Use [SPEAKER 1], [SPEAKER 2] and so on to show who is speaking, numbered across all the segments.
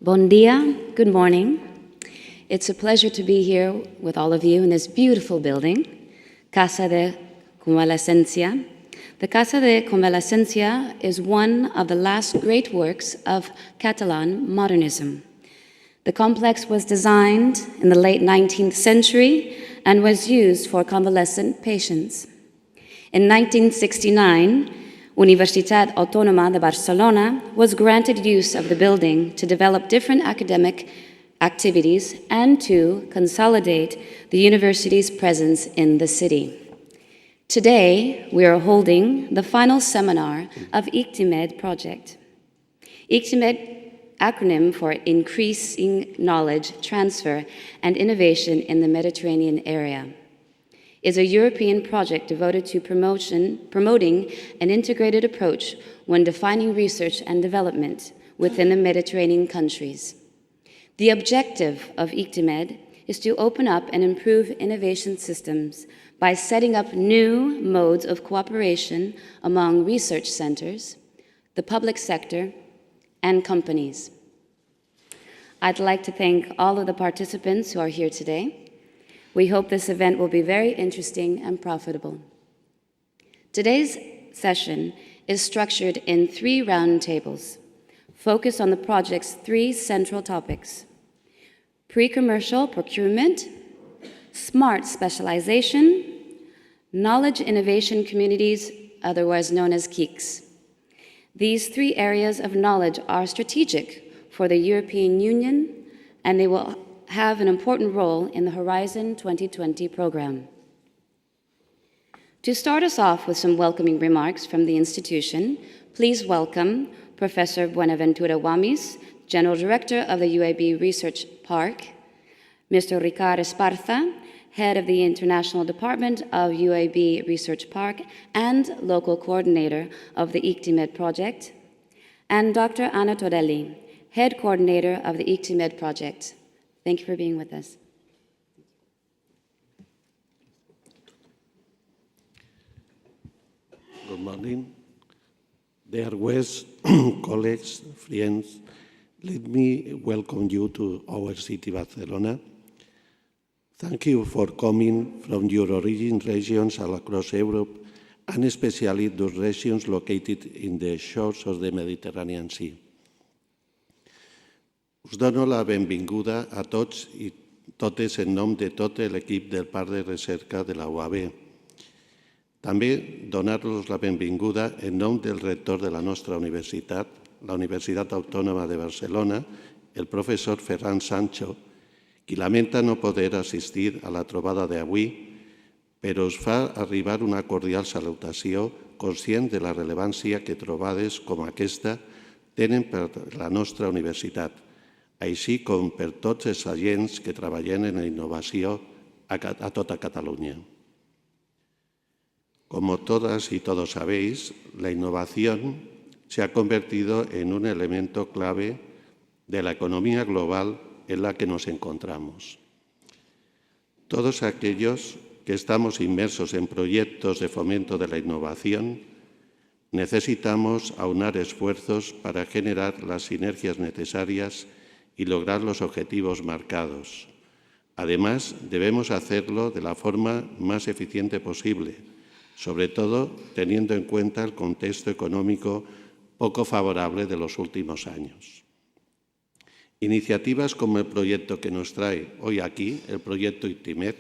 [SPEAKER 1] Bon dia, good morning. It's a pleasure to be here with all of you in this beautiful building, Casa de Convalescencia. The Casa de Convalescencia is one of the last great works of Catalan modernism. The complex was designed in the late 19th century and was used for convalescent patients. In 1969, Universitat Autònoma de Barcelona was granted use of the building to develop different academic activities and to consolidate the university's presence in the city. Today, we are holding the final seminar of Iktimed project. Iktimed, acronym for Increasing Knowledge Transfer and Innovation in the Mediterranean Area, is a European project devoted to promoting an integrated approach when defining research and development within the Mediterranean countries. The objective of Iktimed is to open up and improve innovation systems by setting up new modes of cooperation among research centers, the public sector, and companies. I'd like to thank all of the participants who are here today. We hope this event will be very interesting and profitable. Today's session is structured in 3 roundtables, focused on the project's 3 central topics: pre-commercial procurement, smart specialization, knowledge innovation communities, otherwise known as KICs. These 3 areas of knowledge are strategic for the European Union, and they will have an important role in the Horizon 2020 program. To start us off with some welcoming remarks from the institution, please welcome Professor Buenaventura Wamis, General Director of the UAB Research Park, Mr. Ricard Esparza, Head of the International Department of UAB Research Park and Local Coordinator of the Iktimed Project, and Dr. Anna Torelli, Head Coordinator of the Iktimed Project. Thank you for being with us.
[SPEAKER 2] Good morning. Dear guests, colleagues, friends, let me welcome you to our city, Barcelona. Thank you for coming from your origin regions all across Europe, and especially those regions located in the shores of the Mediterranean Sea. Us dono la benvinguda a tots i totes en nom de tot l'equip del Parc de Recerca de la UAB. També donar-los la benvinguda en nom del rector de la nostra universitat, la Universitat Autònoma de Barcelona, el professor Ferran Sancho, qui lamenta no poder assistir a la trobada d'avui, però us fa arribar una cordial salutació conscient de la rellevància que trobades com aquesta tenen per la nostra universitat, així com per tots els agents que treballen en la innovació a tota Catalunya. Como todas y todos sabéis, la innovación se ha convertido en un elemento clave de la economía global en la que nos encontramos. Todos aquellos que estamos inmersos en proyectos de fomento de la innovación necesitamos aunar esfuerzos para generar las sinergias necesarias y lograr los objetivos marcados. Además, debemos hacerlo de la forma más eficiente posible, sobre todo teniendo en cuenta el contexto económico poco favorable de los últimos años. Iniciativas como el proyecto que nos trae hoy aquí, el proyecto Iktimed,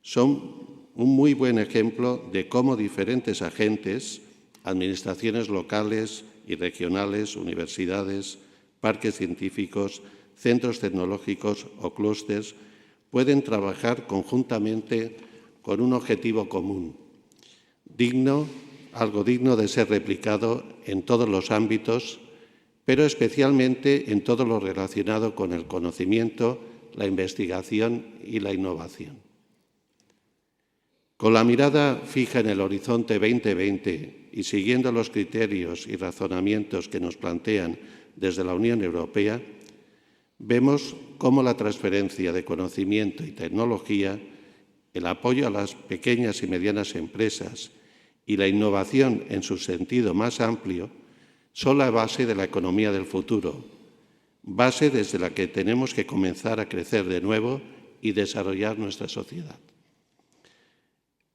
[SPEAKER 2] son un muy buen ejemplo de cómo diferentes agentes, administraciones locales y regionales, universidades, parques científicos, centros tecnológicos o clústeres pueden trabajar conjuntamente con un objetivo común, algo digno de ser replicado en todos los ámbitos, pero especialmente en todo lo relacionado con el conocimiento, la investigación y la innovación. Con la mirada fija en el horizonte 2020 y siguiendo los criterios y razonamientos que nos plantean desde la Unión Europea, vemos cómo la transferencia de conocimiento y tecnología, el apoyo a las pequeñas y medianas empresas y la innovación en su sentido más amplio son la base de la economía del futuro, base desde la que tenemos que comenzar a crecer de nuevo y desarrollar nuestra sociedad.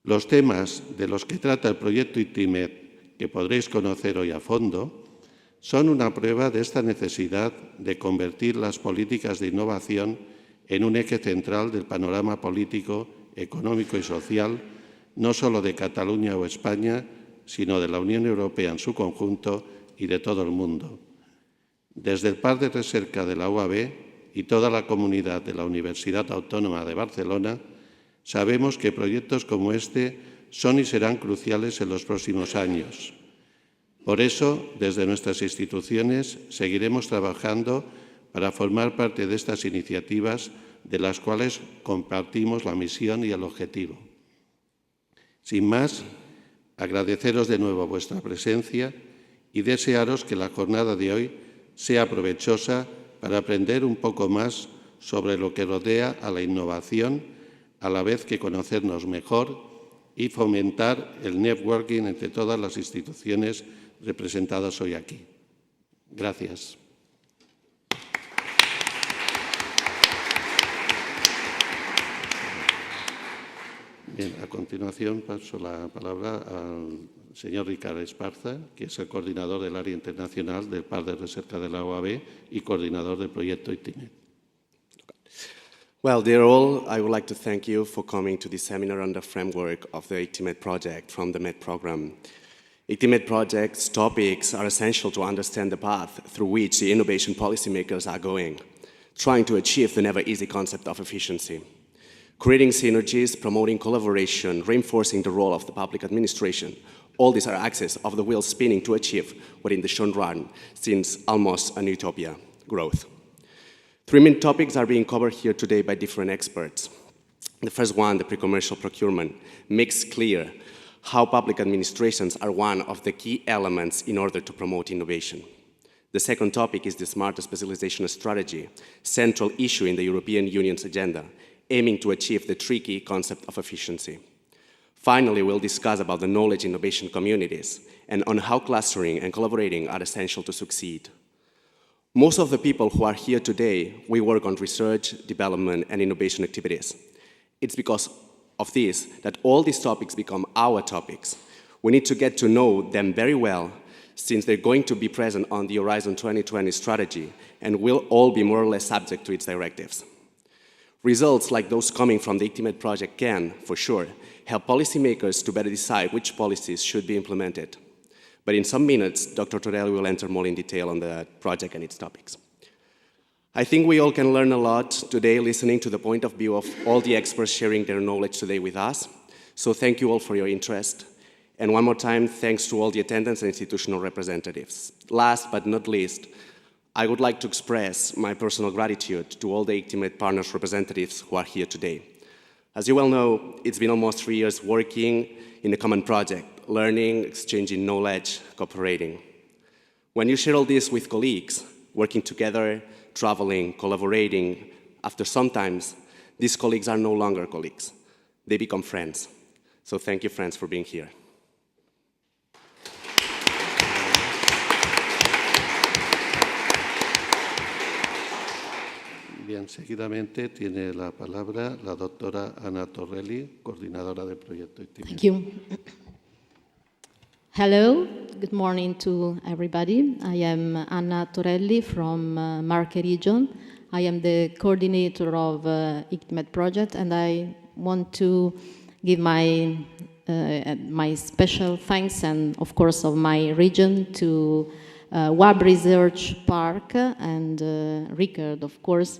[SPEAKER 2] Los temas de los que trata el proyecto Iktimed, que podréis conocer hoy a fondo, son una prueba de esta necesidad de convertir las políticas de innovación en un eje central del panorama político, económico y social, no solo de Cataluña o España, sino de la Unión Europea en su conjunto y de todo el mundo. Desde el Parc de Recerca de la UAB y toda la comunidad de la Universidad Autónoma de Barcelona, sabemos que proyectos como este son y serán cruciales en los próximos años. Por eso, desde nuestras instituciones, seguiremos trabajando para formar parte de estas iniciativas de las cuales compartimos la misión y el objetivo. Sin más, agradeceros de nuevo vuestra presencia y desearos que la jornada de hoy sea provechosa para aprender un poco más sobre lo que rodea a la innovación, a la vez que conocernos mejor y fomentar el networking entre todas las instituciones representadas hoy aquí. Gracias. Bien, a continuación paso la palabra al señor Ricard Esparza, que es el coordinador del área internacional del Parc de Recerca de la UAB y coordinador del proyecto Iktimed.
[SPEAKER 3] Well, dear all, I would like to thank you for coming to this seminar on the framework of the Iktimed project from the MED program. Iktimed project's topics are essential to understand the path through which the innovation policymakers are going, trying to achieve the never-easy concept of efficiency. Creating synergies, promoting collaboration, reinforcing the role of the public administration, all these are axes of the wheel spinning to achieve what in the short run seems almost an utopia, growth. Three main topics are being covered here today by different experts. The first one, the pre-commercial procurement, makes clear how public administrations are one of the key elements in order to promote innovation. The second topic is the smart specialization strategy, central issue in the European Union's agenda, aiming to achieve the tricky concept of efficiency. Finally, we'll discuss about the knowledge innovation communities and on how clustering and collaborating are essential to succeed. Most of the people who are here today, we work on research, development, and innovation activities. It's because of this that all these topics become our topics. We need to get to know them very well, since they're going to be present on the Horizon 2020 strategy and will all be more or less subject to its directives. Results like those coming from the Iktimed project can, for sure, help policymakers to better decide which policies should be implemented. But in some minutes, Dr. Torelli will enter more in detail on the project and its topics. I think we all can learn a lot today listening to the point of view of all the experts sharing their knowledge today with us. So thank you all for your interest. And one more time, thanks to all the attendants and institutional representatives. Last but not least, I would like to express my personal gratitude to all the Iktimed partners representatives who are here today. As you well know, it's been almost 3 years working in a common project, learning, exchanging knowledge, cooperating. When you share all this with colleagues, working together, traveling, collaborating, after sometimes, these colleagues are no longer colleagues. They become friends. So thank you, friends, for being here.
[SPEAKER 2] Bien, seguidamente tiene la palabra la doctora Ana Torelli, coordinadora del proyecto Iktimed.
[SPEAKER 4] Thank you. Hello, good morning to everybody. I am Anna Torelli from Marche region. I am the coordinator of Iktimed project, and I want to give my special thanks and, of course, of my region to WAB Research Park and Ricard, of course,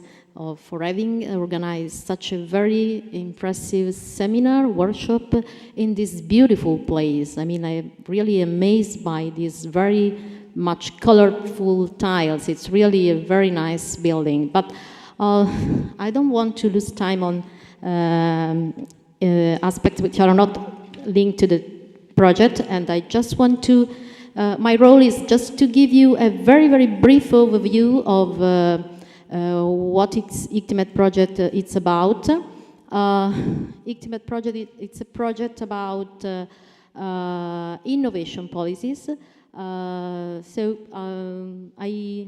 [SPEAKER 4] for having organized such a very impressive seminar, workshop in this beautiful place. I mean, I'm really amazed by these very much colorful tiles. It's really a very nice building. But I don't want to lose time on aspects which are not linked to the project, and I just want to my role is just to give you a very, very brief overview of what Iktimed project it's about. Iktimed project, it's a project about innovation policies. I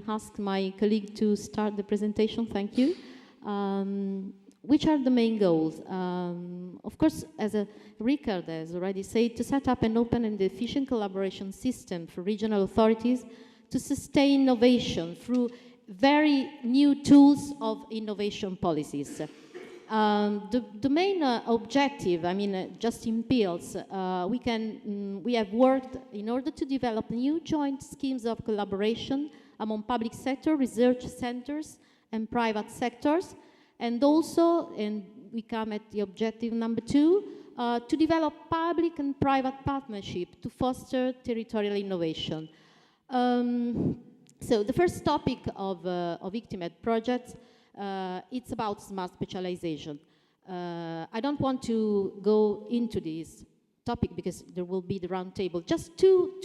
[SPEAKER 4] ask my colleague to start the presentation. Thank you. Which are the main goals? Of course, as Ricard has already said, to set up an open and efficient collaboration system for regional authorities to sustain innovation through very new tools of innovation policies. The main objective, just in pills, we have worked in order to develop new joint schemes of collaboration among public sector, research centers, and private sectors, and also, and we come at the objective number 2, to develop public and private partnership to foster territorial innovation. So the first topic of Iktimed projects, it's about smart specialization. I don't want to go into this topic because there will be the round table. Just two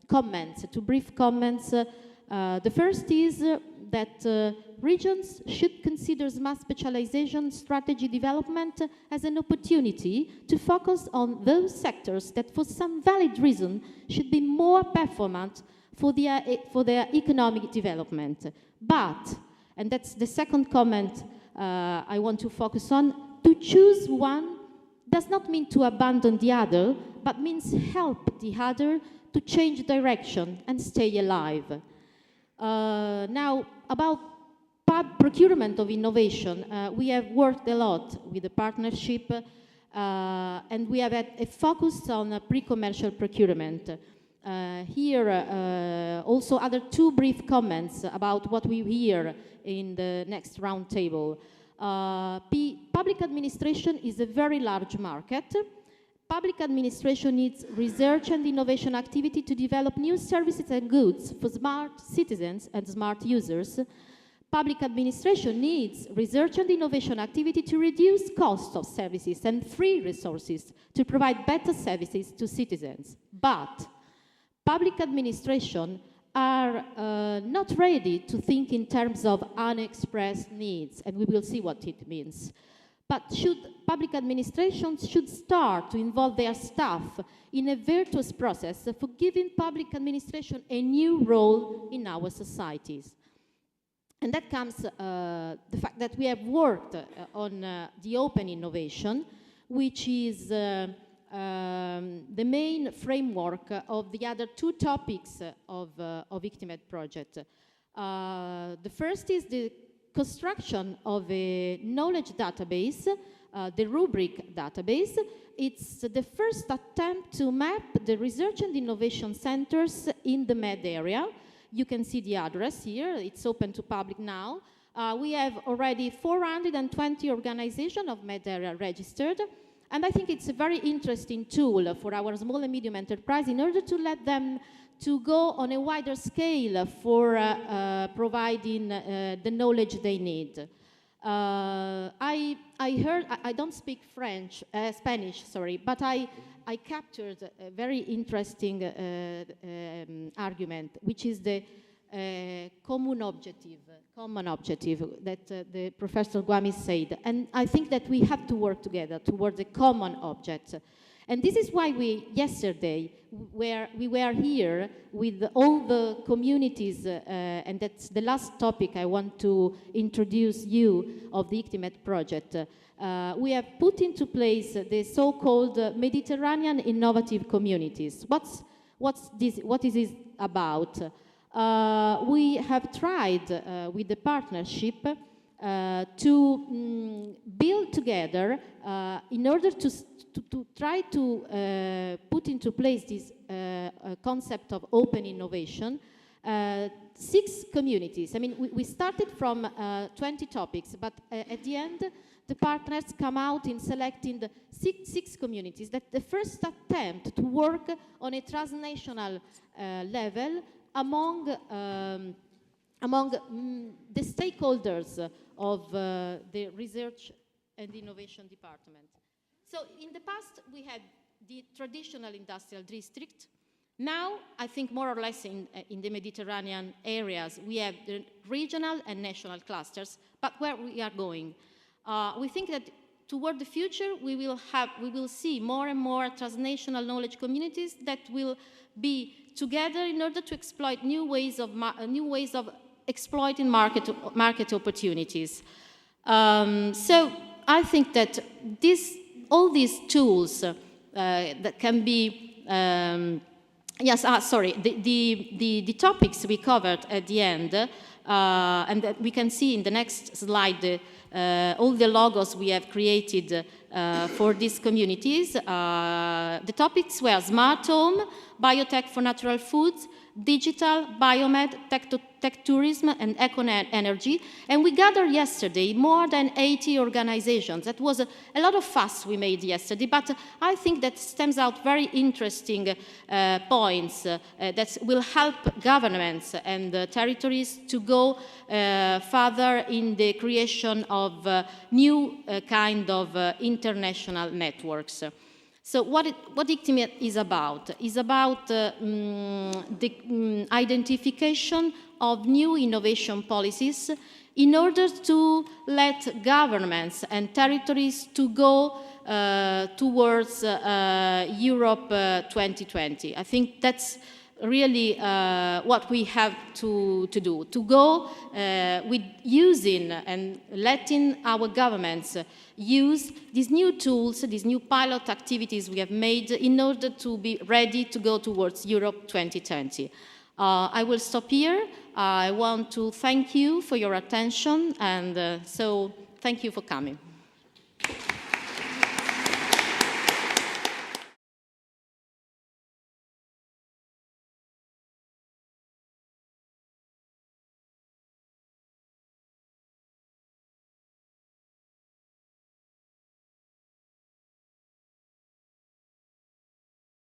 [SPEAKER 4] comments, two brief comments. The first is that regions should consider smart specialization strategy development as an opportunity to focus on those sectors that for some valid reason should be more performant for their economic development. But, and that's the second comment I want to focus on, to choose one does not mean to abandon the other, but means help the other to change direction and stay alive. Now, about procurement of innovation, we have worked a lot with the partnership and we have had a focus on pre-commercial procurement. Here, also other two brief comments about what we hear in the next round table. Public administration is a very large market. Public administration needs research and innovation activity to develop new services and goods for smart citizens and smart users. Public administration needs research and innovation activity to reduce costs of services and free resources to provide better services to citizens. But public administration are not ready to think in terms of unexpressed needs, and we will see what it means. But public administrations should start to involve their staff in a virtuous process for giving public administration a new role in our societies. And that comes the fact that we have worked on the open innovation, which is the main framework of the other two topics of Iktimed project. The first is the construction of a knowledge database, the rubric database. It's the first attempt to map the research and innovation centers in the Med area. You can see the address here. It's open to public now. We have already 420 organizations of Med area registered. And I think it's a very interesting tool for our small and medium enterprise in order to let them to go on a wider scale for providing the knowledge they need. I heard, I don't speak Spanish, sorry, but I captured a very interesting argument, which is the common objective that the Professor Guami said. And I think that we have to work together towards a common object. And this is why yesterday, we were here with all the communities, and that's the last topic I want to introduce you of the Iktimed project. We have put into place the so-called Mediterranean Innovative Communities. What is this about? We have tried with the partnership to build together in order to try to put into place this concept of open innovation. 6 communities. I mean, we started from 20 topics, but at the end, the partners come out in selecting the six communities. That's the first attempt to work on a transnational level among the stakeholders of the research and innovation department. So in the past, we had the traditional industrial district. Now, I think more or less in the Mediterranean areas, we have the regional and national clusters. But where we are going? We think that toward the future, we will see more and more transnational knowledge communities that will be together in order to exploit new ways of exploiting market opportunities. So I think that all these tools that can be the topics we covered at the end, and that we can see in the next slide all the logos we have created for these communities. The topics were smart home, biotech for natural foods, digital, biomed, tech tourism, and eco-energy. And we gathered yesterday more than 80 organizations. That was a lot of fuss we made yesterday, but I think that stems out very interesting points that will help governments and territories to go further in the creation of new kind of international networks. So what Iktimed is about the identification of new innovation policies in order to let governments and territories to go towards Europe 2020. I think that's really what we have to do, to go with using and letting our governments use these new tools, these new pilot activities we have made in order to be ready to go towards Europe 2020. I will stop here. I want to thank you for your attention, and so thank you for coming.